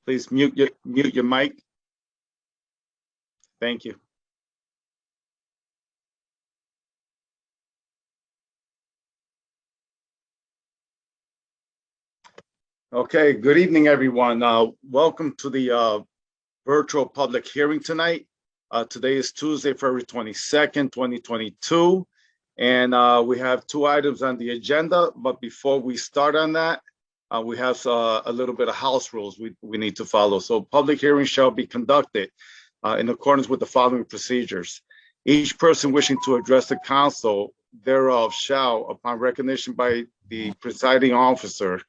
Please mute your mic. Thank you. Okay, good evening, everyone. Welcome to the virtual public hearing tonight. Today is Tuesday, February 22nd, 2022. And we have two items on the agenda. But before we start on that, we have a little bit of house rules we need to follow. So public hearings shall be conducted in accordance with the following procedures. Each person wishing to address the council thereof shall, upon recognition by the presiding officer,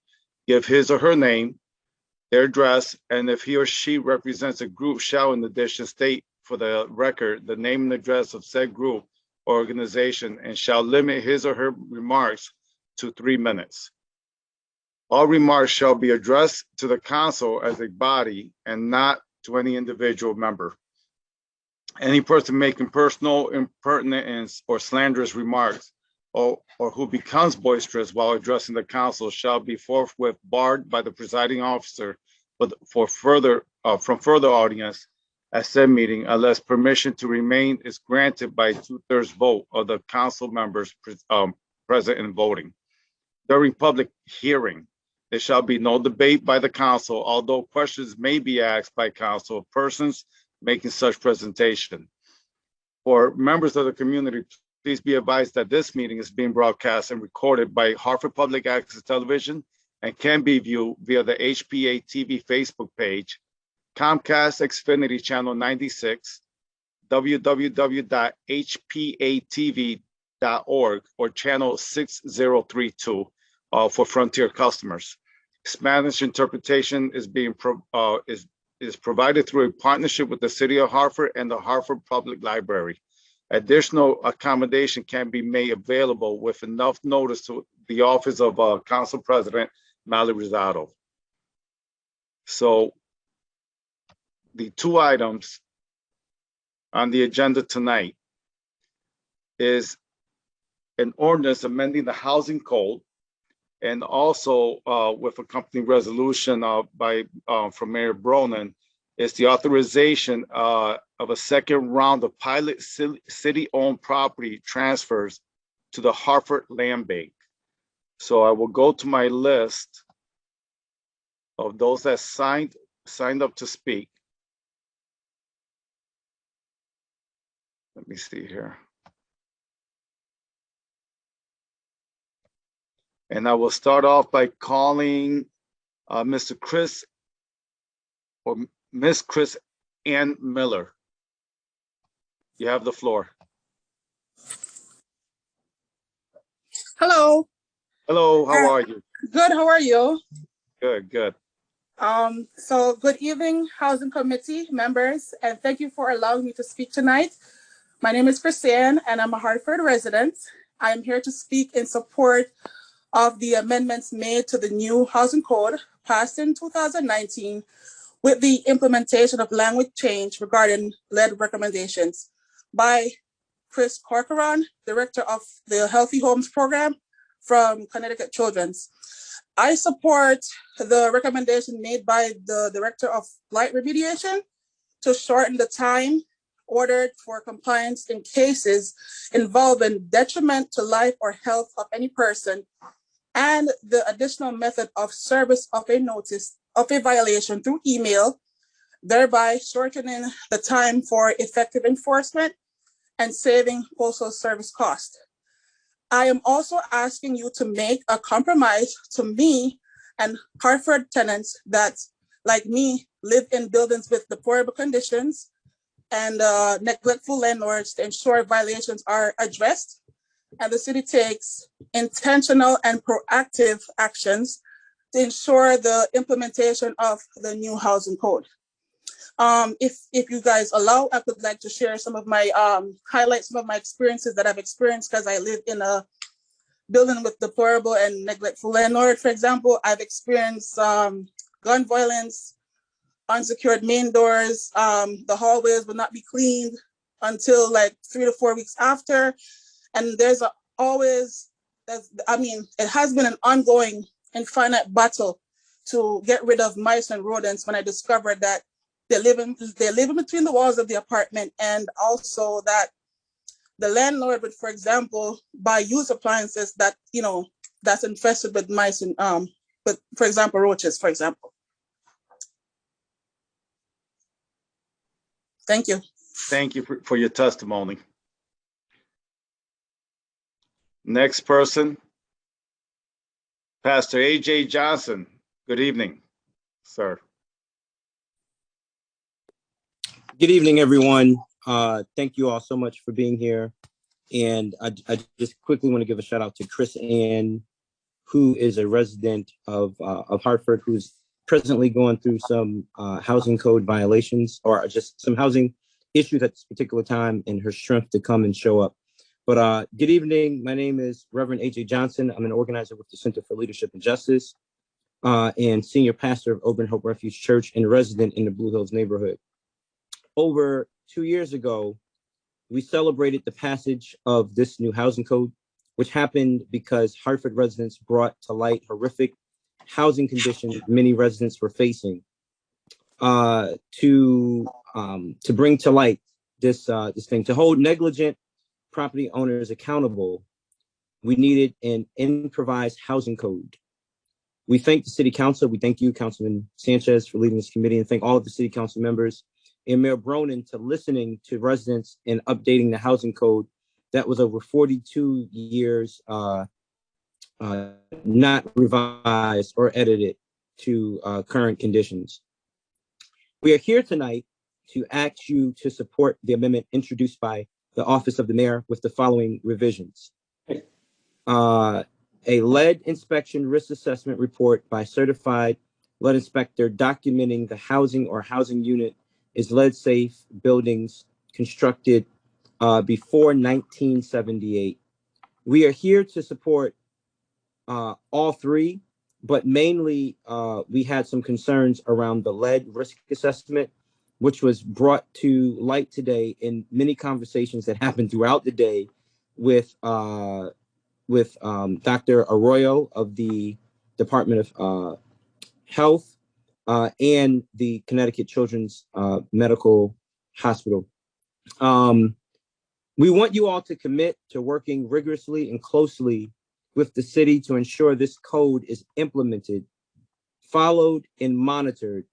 give his or her name, their address, and if he or she represents a group, shall in addition state for the record the name and address of said group or organization, and shall limit his or her remarks to 3 minutes. All remarks shall be addressed to the council as a body and not to any individual member. Any person making personal, impertinent, or slanderous remarks or who becomes boisterous while addressing the council shall be forthwith barred by the presiding officer from further audience at said meeting unless permission to remain is granted by 2/3 vote of the council members present and voting. During public hearing, there shall be no debate by the council, although questions may be asked by council of persons making such presentation. For members of the community, please be advised that this meeting is being broadcast and recorded by Hartford Public Access Television and can be viewed via the HPA-TV Facebook page, Comcast Xfinity Channel 96, www.hpatv.org, or Channel 6032 for Frontier customers. Spanish interpretation is provided through a partnership with the City of Hartford and the Hartford Public Library. Additional accommodation can be made available with enough notice to the office of Council President Mallory Rosado. So the two items on the agenda tonight is an ordinance amending the housing code, and also with accompanying resolution from Mayor Bronan, is the authorization of a second round of pilot city-owned property transfers to the Hartford Land Bank. So I will go to my list of those that signed up to speak. Let me see here. And I will start off by calling Mr. Chris or Miss Chris Ann Miller. You have the floor. Hello. Hello, how are you? Good, how are you? Good, good. So good evening, Housing Committee members, and thank you for allowing me to speak tonight. My name is Christiane, and I'm a Hartford resident. I am here to speak in support of the amendments made to the new housing code passed in 2019 with the implementation of language change regarding lead recommendations by Chris Corcoran, Director of the Healthy Homes Program from Connecticut Children's. I support the recommendation made by the Director of Blight Remediation to shorten the time ordered for compliance in cases involving detriment to life or health of any person, and the additional method of service of a notice of a violation through email, thereby shortening the time for effective enforcement and saving postal service costs. I am also asking you to make a compromise to me and Hartford tenants that, like me, live in buildings with deplorable conditions and neglectful landlords to ensure violations are addressed and the city takes intentional and proactive actions to ensure the implementation of the new housing code. If you guys allow, I would like to share some of my highlight some of my experiences that I've experienced because I live in a building with deplorable and neglectful landlord. For example, I've experienced gun violence, unsecured main doors. The hallways will not be cleaned until like 3 to 4 weeks after. And there's it has been an ongoing infinite battle to get rid of mice and rodents when I discovered that they're living between the walls of the apartment, and also that the landlord would, for example, buy used appliances that, that's infested with mice and, with, for example, roaches, for example. Thank you. Thank you for your testimony. Next person, Pastor AJ Johnson. Good evening, sir. Good evening, everyone. Thank you all so much for being here. And I just quickly want to give a shout out to Chris Ann, who is a resident of Hartford, who's presently going through some housing code violations, or just some housing issues at this particular time, and her strength to come and show up. But good evening. My name is Reverend AJ Johnson. I'm an organizer with the Center for Leadership and Justice, and senior pastor of Open Hope Refuge Church and resident in the Blue Hills neighborhood. Over 2 years ago, we celebrated the passage of this new housing code, which happened because Hartford residents brought to light horrific housing conditions many residents were facing. To bring to light this thing, to hold negligent property owners accountable, we needed an improvised housing code. We thank the City Council. We thank you, Councilman Sanchez, for leading this committee, and thank all of the City Council members and Mayor Bronin to listening to residents and updating the housing code that was over 42 years not revised or edited to current conditions. We are here tonight to ask you to support the amendment introduced by the Office of the Mayor with the following revisions. A lead inspection risk assessment report by certified lead inspector documenting the housing or housing unit is lead safe buildings constructed before 1978. We are here to support all three, but mainly we had some concerns around the lead risk assessment, which was brought to light today in many conversations that happened throughout the day with Dr. Arroyo of the Department of Health and the Connecticut Children's Medical Hospital. We want you all to commit to working rigorously and closely with the city to ensure this code is implemented, followed, and monitored.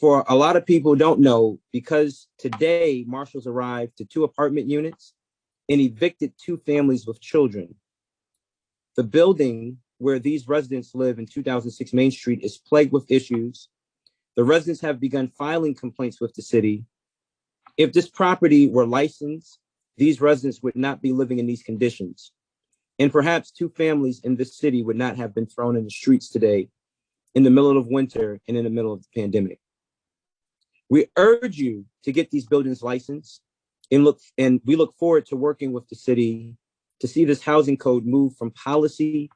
For a lot of people who don't know, because today marshals arrived to 2 apartment units and evicted 2 families with children. The building where these residents live in 2006 Main Street is plagued with issues. The residents have begun filing complaints with the city. If this property were licensed, these residents would not be living in these conditions. And perhaps 2 families in this city would not have been thrown in the streets today in the middle of winter and in the middle of the pandemic. We urge you to get these buildings licensed and we look forward to working with the city to see this housing code move from policy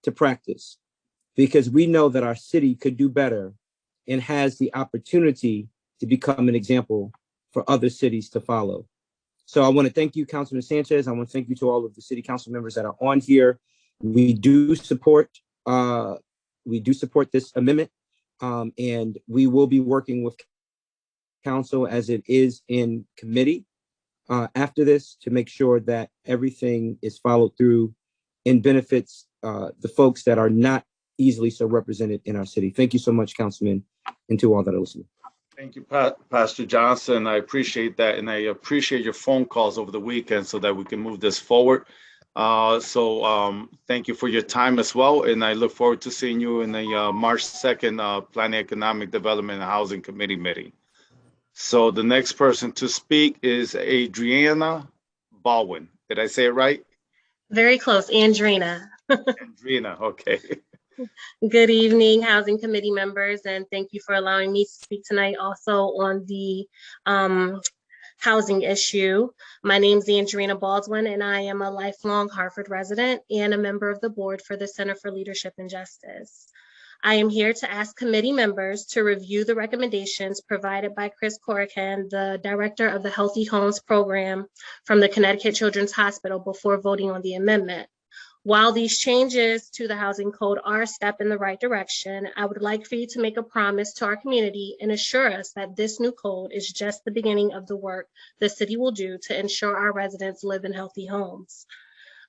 to practice, because we know that our city could do better and has the opportunity to become an example for other cities to follow. So I want to thank you, Councilman Sanchez. I want to thank you to all of the city council members that are on here. We do support this amendment, and we will be working with council as it is in committee after this to make sure that everything is followed through and benefits the folks that are not easily so represented in our city. Thank you so much, Councilman, and to all that are listening. Thank you, Pastor Johnson. I appreciate that, and I appreciate your phone calls over the weekend so that we can move this forward. Thank you for your time as well, and I look forward to seeing you in the March 2nd Planning, Economic Development, and Housing Committee meeting. So the next person to speak is Adriana Baldwin. Did I say it right? Very close, Andrina. Andrina, okay. Good evening, Housing Committee members, and thank you for allowing me to speak tonight also on the housing issue. My name is Adriana Baldwin, and I am a lifelong Hartford resident and a member of the board for the Center for Leadership and Justice. I am here to ask committee members to review the recommendations provided by Chris Corrigan, the director of the Healthy Homes program from the Connecticut Children's Hospital, before voting on the amendment. While these changes to the housing code are a step in the right direction, I would like for you to make a promise to our community and assure us that this new code is just the beginning of the work the city will do to ensure our residents live in healthy homes.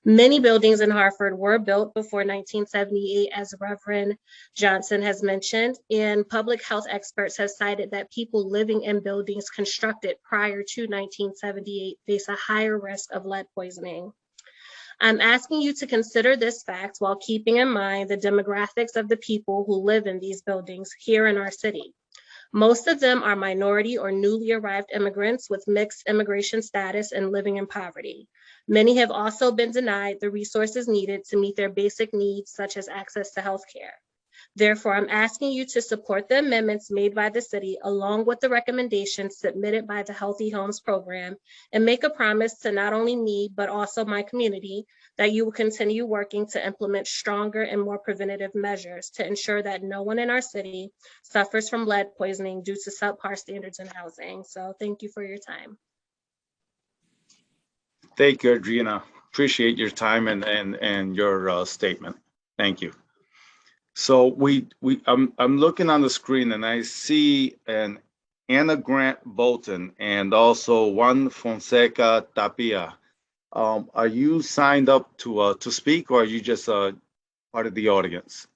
Many buildings in Hartford were built before 1978, as Reverend Johnson has mentioned, and public health experts have cited that people living in buildings constructed prior to 1978 face a higher risk of lead poisoning. I'm asking you to consider this fact while keeping in mind the demographics of the people who live in these buildings here in our city. Most of them are minority or newly arrived immigrants with mixed immigration status and living in poverty. Many have also been denied the resources needed to meet their basic needs, such as access to health care. Therefore, I'm asking you to support the amendments made by the city along with the recommendations submitted by the Healthy Homes Program and make a promise to not only me, but also my community that you will continue working to implement stronger and more preventative measures to ensure that no one in our city suffers from lead poisoning due to subpar standards in housing. So thank you for your time. Thank you, Adriana. Appreciate your time and your statement. Thank you. So I'm looking on the screen and I see an Anna Grant Bolton and also Juan Fonseca Tapia. Are you signed up to speak, or are you just part of the audience?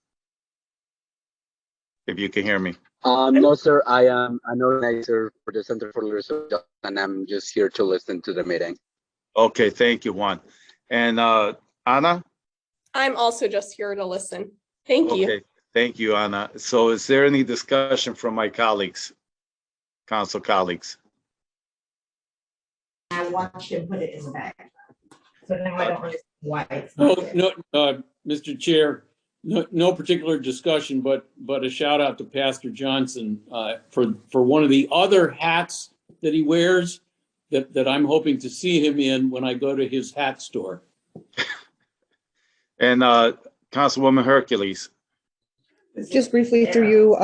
If you can hear me. No, sir. I am an organizer for the Center for Leadership, and I'm just here to listen to the meeting. Okay, thank you, Juan. And Anna? I'm also just here to listen. Thank you. Okay, thank you, Anna. So is there any discussion from my colleagues, council colleagues? I watched him put it in the bag. So now I don't understand why it's No, not there. Mr. Chair, no particular discussion, but a shout out to Pastor Johnson for one of the other hats that he wears that I'm hoping to see him in when I go to his hat store. And Councilwoman Hercules. Just briefly through you,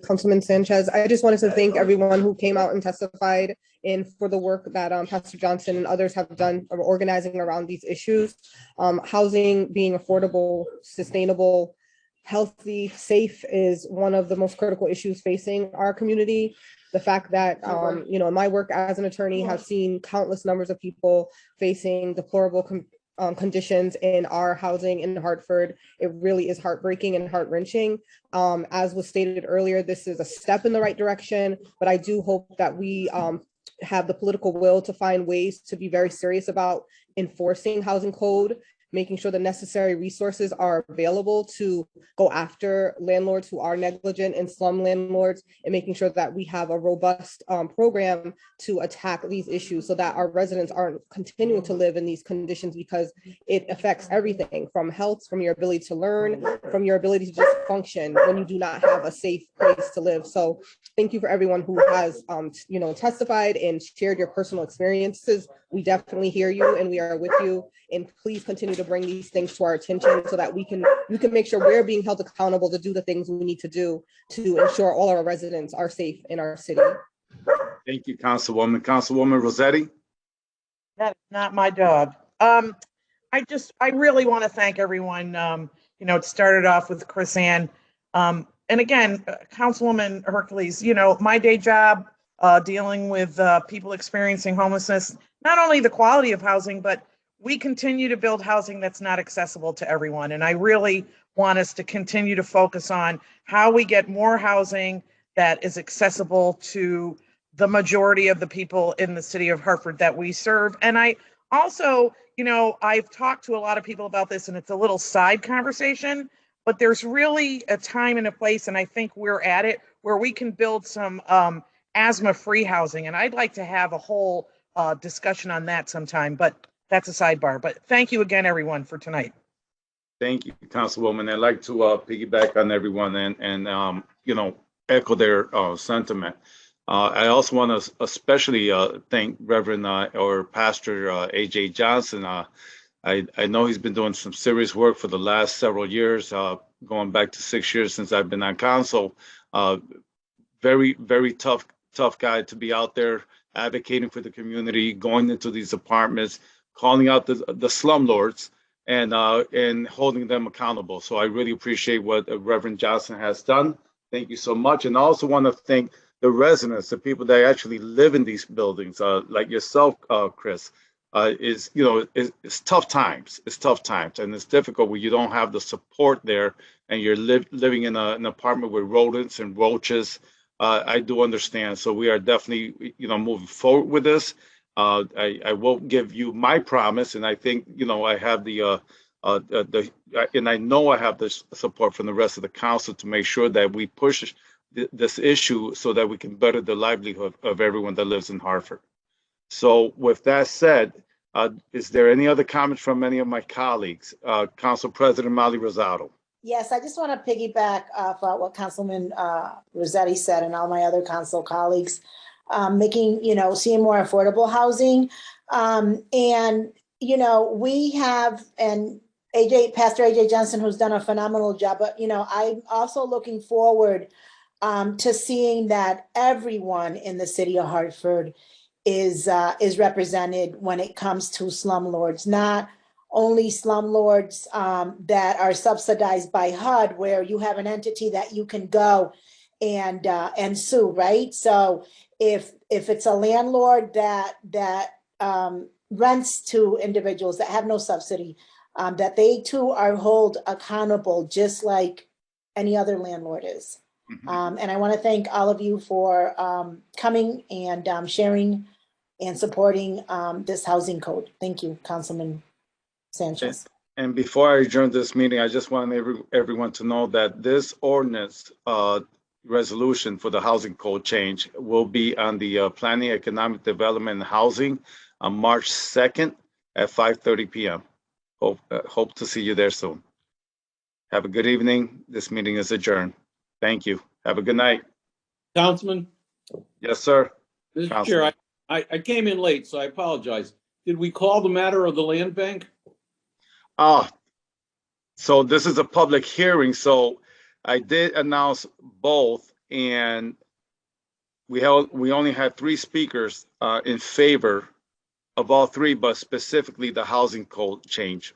Councilman Sanchez, I just wanted to thank everyone who came out and testified and for the work that Pastor Johnson and others have done of organizing around these issues. Housing being affordable, sustainable, healthy, safe is one of the most critical issues facing our community. The fact that, my work as an attorney have seen countless numbers of people facing deplorable conditions in our housing in Hartford. It really is heartbreaking and heart-wrenching. As was stated earlier, this is a step in the right direction, but I do hope that we have the political will to find ways to be very serious about enforcing housing code, making sure the necessary resources are available to go after landlords who are negligent and slum landlords, and making sure that we have a robust program to attack these issues so that our residents aren't continuing to live in these conditions, because it affects everything from health, from your ability to learn, from your ability to just function when you do not have a safe place to live. So thank you for everyone who has testified and shared your personal experiences. We definitely hear you and we are with you. And please continue to bring these things to our attention so that you can make sure we're being held accountable to do the things we need to do to ensure all our residents are safe in our city. Thank you, Councilwoman. Councilwoman Rossetti? That is not my job. I really want to thank everyone. It started off with Chris Ann. And again, Councilwoman Hercules, my day job dealing with people experiencing homelessness, not only the quality of housing, but we continue to build housing that's not accessible to everyone. And I really want us to continue to focus on how we get more housing that is accessible to the majority of the people in the city of Hartford that we serve. And I also, I've talked to a lot of people about this, and it's a little side conversation, but there's really a time and a place, and I think we're at it, where we can build some asthma-free housing. And I'd like to have a whole discussion on that sometime, but that's a sidebar. But thank you again, everyone, for tonight. Thank you, Councilwoman. I'd like to piggyback on everyone and echo their sentiment. I also want to especially thank Reverend or Pastor AJ Johnson. I know he's been doing some serious work for the last several years, going back to 6 years since I've been on council. Very, very tough guy to be out there advocating for the community, going into these apartments, calling out the slumlords, and holding them accountable. So I really appreciate what Reverend Johnson has done. Thank you so much. And I also want to thank the residents, the people that actually live in these buildings, like yourself, Chris. It's tough times. It's tough times, and it's difficult when you don't have the support there, and you're living in an apartment with rodents and roaches. I do understand. So we are definitely, moving forward with this. I will give you my promise, and I think, I have and I know I have the support from the rest of the council to make sure that we push this issue so that we can better the livelihood of everyone that lives in Hartford. So with that said, is there any other comments from any of my colleagues? Council President Molly Rosado. Yes, I just want to piggyback off what Councilman Rossetti said and all my other council colleagues, seeing more affordable housing. We have, and Pastor AJ Johnson, who's done a phenomenal job, but, I'm also looking forward to seeing that everyone in the city of Hartford is represented when it comes to slumlords, not only slumlords that are subsidized by HUD, where you have an entity that you can go and sue, right? So if it's a landlord that rents to individuals that have no subsidy, that they too are held accountable just like any other landlord is. Mm-hmm. And I want to thank all of you for coming and sharing and supporting this housing code. Thank you, Councilman Sanchez. And before I adjourn this meeting, I just want everyone to know that this ordinance resolution for the housing code change will be on the Planning, Economic Development, and Housing on March 2nd at 5:30 p.m. Hope to see you there soon. Have a good evening. This meeting is adjourned. Thank you. Have a good night. Councilman? Yes, sir. Mr. Chair, I came in late, so I apologize. Did we call the matter of the land bank? So this is a public hearing, so I did announce both, and we only had 3 speakers in favor of all 3, but specifically the housing code change.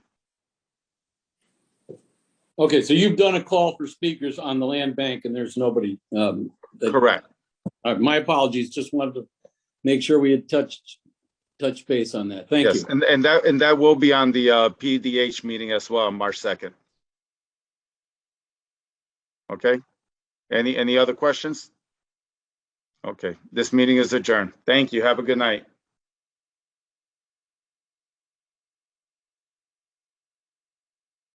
Okay, so you've done a call for speakers on the land bank, and there's nobody. Correct. My apologies. Just wanted to make sure we had touched base on that. Thank you. And that will be on the PDH meeting as well on March 2nd. Okay. Any other questions? Okay. This meeting is adjourned. Thank you. Have a good night.